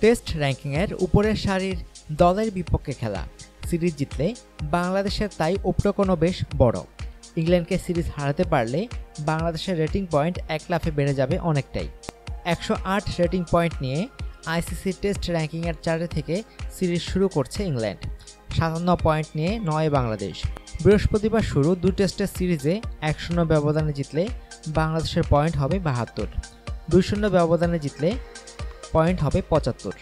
Test র্যাঙ্কিংয়ের উপরের সারির দলের বিপক্ষে খেলা। সিরিজ জিতলে বাংলাদেশের তাই উপটকনও বেশ বড়। ইংল্যান্ডকে সিরিজ হারাতে পারলে বাংলাদেশের রেটিং পয়েন্ট এক লাফে বেড়ে যাবে অনেকটাই। 108 রেটিং পয়েন্ট নিয়ে আইসিসি টেস্ট র্যাঙ্কিংয়ের চারে থেকে সিরিজ শুরু করছে ইংল্যান্ড। 57 পয়েন্ট নিয়ে 9 বাংলাদেশ। বৃহস্পতিবার শুরু 2 টেস্টের সিরিজে 1-0 ব্যবধানে জিতলে বাংলাদেশের পয়েন্ট হবে 72, 2-0 ব্যবধানে জিতলে পয়েন্ট হবে 75।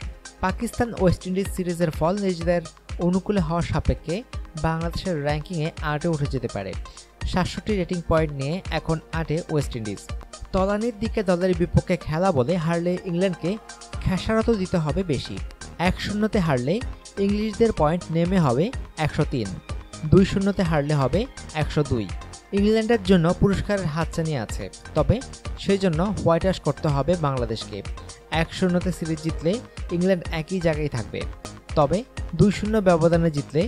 পাকিস্তান ওয়েস্ট ইন্ডিজ সিরিজের ফল নিজেদের অনুকূলে হওয়ার সাপেক্ষে বাংলাদেশের র্যাঙ্কিংয়ে 8-এ উঠে যেতে পারে। 67 রেটিং পয়েন্ট নিয়ে এখন 8-এ ওয়েস্ট ইন্ডিজ। তলানির দিকে দলের বিপক্ষে খেলা বলে হারলে ইংল্যান্ডকে খেসারত দিতে হবে বেশি। 1-0-তে হারলে ইংলিশদের পয়েন্ট নেমে হবে 103, 2-0-তে হারলে হবে 102। ইংল্যান্ডের জন্য পুরস্কারের হাতছানি আছে, তবে সেই জন্য হোয়াইট ওয়াশ করতে হবে বাংলাদেশকে। 1-0-তে সিরিজ জিতলে ইংল্যান্ড একই জায়গায় থাকবে, তবে 2-0 ব্যবধানে জিতলে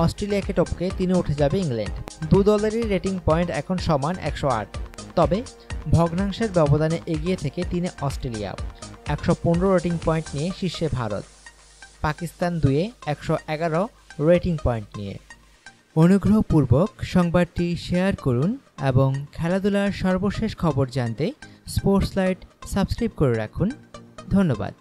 অস্ট্রেলিয়াকে টপকে 3-এ উঠে যাবে ইংল্যান্ড। দু দলেরই রেটিং পয়েন্ট এখন সমান 108, তবে ভগ্নাংশের ব্যবধানে এগিয়ে থেকে 3-এ অস্ট্রেলিয়া। 115 রেটিং পয়েন্ট নিয়ে শীর্ষে ভারত, পাকিস্তান 2-এ 111 রেটিং পয়েন্ট নিয়ে। অনুগ্রহপূর্বক সংবাদটি শেয়ার করুন এবং খেলাধুলার সর্বশেষ খবর জানতে স্পোর্টস লাইট সাবস্ক্রাইব করে রাখুন। ধন্যবাদ।